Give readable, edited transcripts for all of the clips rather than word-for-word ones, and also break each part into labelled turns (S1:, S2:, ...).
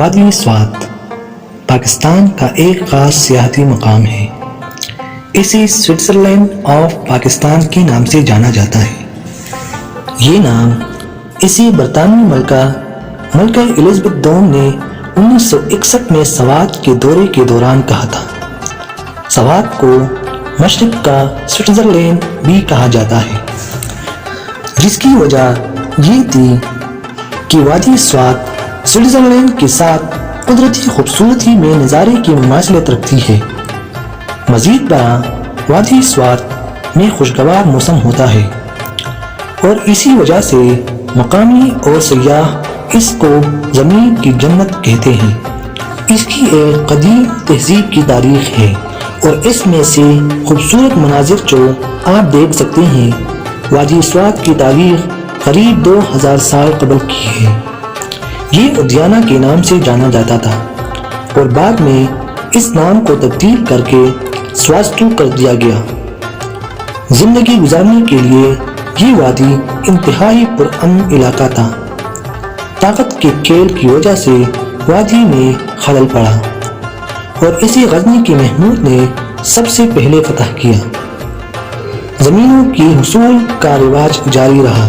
S1: وادی سوات پاکستان کا ایک خاص سیاحتی مقام ہے۔ اسے سوئٹزرلینڈ آف پاکستان کے نام سے جانا جاتا ہے۔ یہ نام اسی برطانوی ملکہ الزبتھ دوم نے 1961 میں سوات کے دورے کے دوران کہا تھا۔ سوات کو مشرق کا سوئٹزرلینڈ بھی کہا جاتا ہے، جس کی وجہ یہ تھی کہ وادی سوات سوئٹزرلینڈ کے ساتھ قدرتی خوبصورتی میں نظارے کی مماثلت رکھتی ہے۔ مزید برآں وادی سوات میں خوشگوار موسم ہوتا ہے اور اسی وجہ سے مقامی اور سیاح اس کو زمین کی جنت کہتے ہیں۔ اس کی ایک قدیم تہذیب کی تاریخ ہے اور اس میں سے خوبصورت مناظر جو آپ دیکھ سکتے ہیں، وادی سوات کی تاریخ قریب 2000 سال قبل کی ہے۔ یہ ادیانہ کے نام سے جانا جاتا تھا اور بعد میں اس نام کو تبدیل کر کے سواتسٹو کر دیا گیا۔ زندگی گزارنے کے لیے یہ وادی انتہائی پرامن علاقہ تھا۔ طاقت کے کھیل کی وجہ سے وادی میں خلل پڑا اور اسے غزنی کے محمود نے سب سے پہلے فتح کیا۔ زمینوں کی حصول کا رواج جاری رہا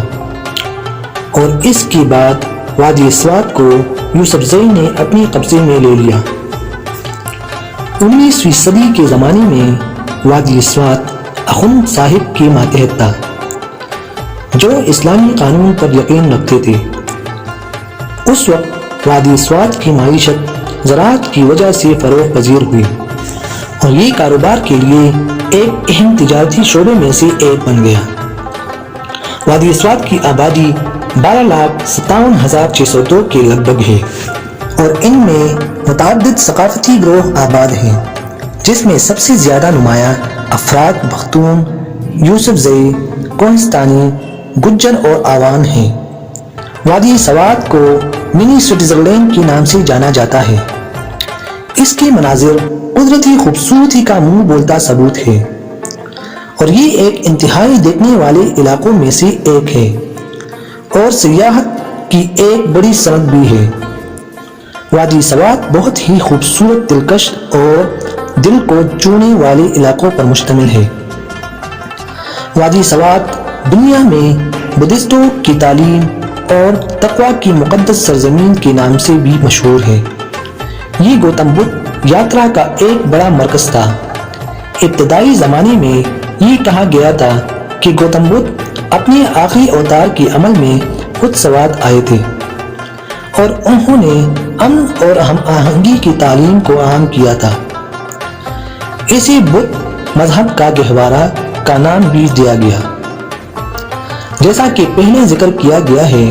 S1: اور اس کے بعد وادی سوات کو یوسف زئی نے اپنے قبضے میں لے لیا۔ 19ویں صدی کے زمانے میں وادی سوات اخند صاحب کے ماتحت تھا، جو اسلامی قانون پر یقین رکھتے تھے۔ اس وقت وادی سوات کی معیشت زراعت کی وجہ سے فروغ پذیر ہوئی اور یہ کاروبار کے لیے ایک اہم تجارتی شعبے میں سے ایک بن گیا۔ وادی سوات کی آبادی 12,57,602 کے لگ بھگ ہے اور ان میں متعدد ثقافتی گروہ آباد ہیں، جس میں سب سے زیادہ نمایاں افراد پختون، یوسف زئی، کوہستانی، گجر اور آوان ہیں۔ وادی سوات کو منی سوئٹزرلینڈ کے نام سے جانا جاتا ہے۔ اس کے مناظر قدرتی خوبصورتی کا منہ بولتا ثبوت ہے اور یہ ایک انتہائی دیکھنے والے علاقوں میں سے ایک ہے اور سیاحت کی ایک بڑی صنعت بھی ہے۔ وادی سوات بہت ہی خوبصورت، دلکش اور دل کو چھونے والے علاقوں پر مشتمل ہے۔ وادی سوات دنیا میں بدھسٹوں کی تعلیم اور تقوی کی مقدس سرزمین کے نام سے بھی مشہور ہے۔ یہ گوتم بدھ یاترا کا ایک بڑا مرکز تھا۔ ابتدائی زمانے میں یہ کہا گیا تھا کہ گوتم بدھ اپنے آخری اوتار کے عمل میں خود سوات آئے تھے اور انہوں نے امن اور ہم آہنگی کی تعلیم کو عام کیا تھا۔ اسے بدھ مذہب کا گہوارہ کا نام بھی دیا گیا۔ جیسا کہ پہلے ذکر کیا گیا ہے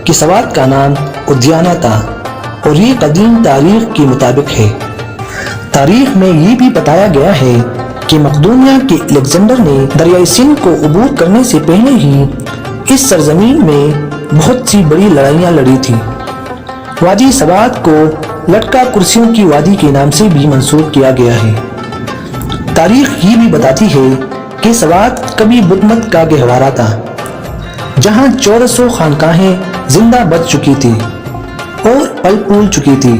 S1: کہ سوات کا نام ادیانہ تھا اور یہ قدیم تاریخ کے مطابق ہے۔ تاریخ میں یہ بھی بتایا گیا ہے کہ مقدونیہ کے الیگزینڈر نے دریائے سندھ کو عبور کرنے سے پہلے ہی اس سرزمین میں بہت سی بڑی لڑائیاں لڑی تھیں۔ وادی سوات کو لٹکا کرسیوں کی وادی کے نام سے بھی منسوب کیا گیا ہے۔ تاریخ یہ بھی بتاتی ہے کہ سوات کبھی بدھ مت کا گہوارہ تھا، جہاں 1400 خانقاہیں زندہ بچ چکی تھی اور پل پھول چکی تھی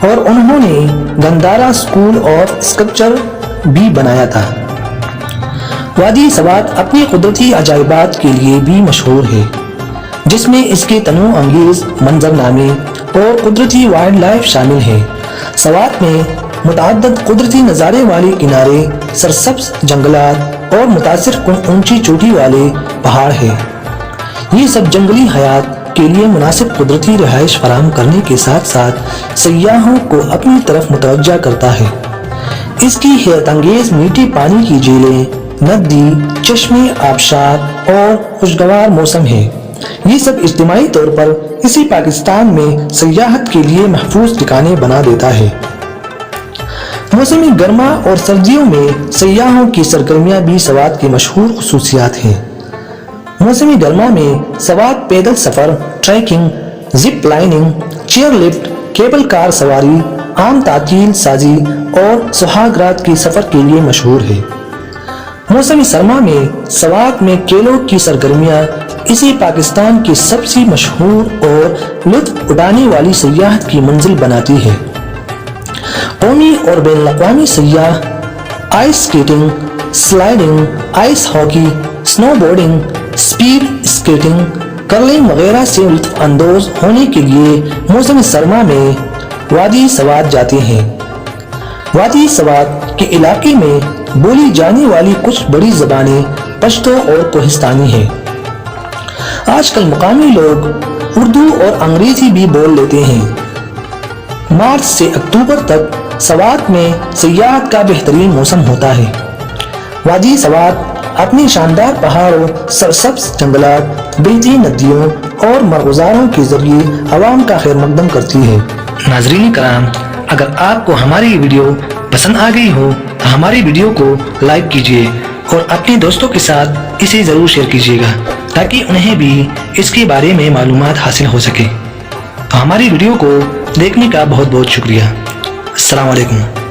S1: اور انہوں نے گندھارا اسکول آف اسکلپچر بھی بنایا تھا۔ وادی سوات اپنی قدرتی عجائبات کے لیے بھی مشہور ہے، جس میں اس کے تنوع انگیز منظرنامے اور قدرتی وائلڈ لائف شامل ہے۔ سوات میں متعدد قدرتی نظارے والے کنارے، سرسبز جنگلات اور متاثر کن اونچی چوٹی والے پہاڑ ہیں۔ یہ سب جنگلی حیات کے لیے مناسب قدرتی رہائش فراہم کرنے کے ساتھ ساتھ سیاحوں کو اپنی طرف متوجہ کرتا ہے۔ اس کی حیرت انگیز میٹھے پانی کی جھیلیں، ندی، چشمے، آبشار اور خوشگوار موسم ہے۔ یہ سب اجتماعی طور پر اسی پاکستان میں سیاحت کے لیے محفوظ ٹھکانے بنا دیتا ہے۔ موسم گرما اور سردیوں میں سیاحوں کی سرگرمیاں بھی سوات کی مشہور خصوصیات ہیں۔ موسم گرما میں سوات پیدل سفر، trekking, zip lining, chair lift, cable car سواری، عام تعطیل سازی اور سہاگ رات کے سفر کے لیے مشہور ہے۔ موسم سرما میں سوات میں کھیلوں کی سرگرمیاں اسے پاکستان کی سب سے مشہور اور لطف اٹھانے والی سیاحت کی منزل بناتی ہے۔ قومی اور بین الاقوامی سیاح ice skating, sliding, ice hockey, سنو بورڈنگ، اسپیڈ اسکیٹنگ، کرلنگ وغیرہ سے لطف اندوز ہونے کے لیے موسم سرما میں وادی سوات جاتے ہیں۔ وادی سوات کے علاقے میں بولی جانے والی کچھ بڑی زبانیں پشتو اور کوہستانی ہیں۔ آج کل مقامی لوگ اردو اور انگریزی بھی بول لیتے ہیں۔ مارچ سے اکتوبر تک سوات میں سیاحت کا بہترین موسم ہوتا ہے۔ وادی سوات اپنی شاندار پہاڑوں، سرسبز جنگلات، بہتی ندیوں اور مرغزاروں کے ذریعے عوام کا خیر مقدم کرتی ہے۔ ناظرین کرام، اگر آپ کو ہماری ویڈیو پسند آ گئی ہو تو ہماری ویڈیو کو لائک کیجیے اور اپنے دوستوں کے ساتھ اسے ضرور شیئر کیجیے گا تاکہ انہیں بھی اس کے بارے میں معلومات حاصل ہو سکے۔ تو ہماری ویڈیو کو دیکھنے کا بہت بہت شکریہ۔ السلام علیکم۔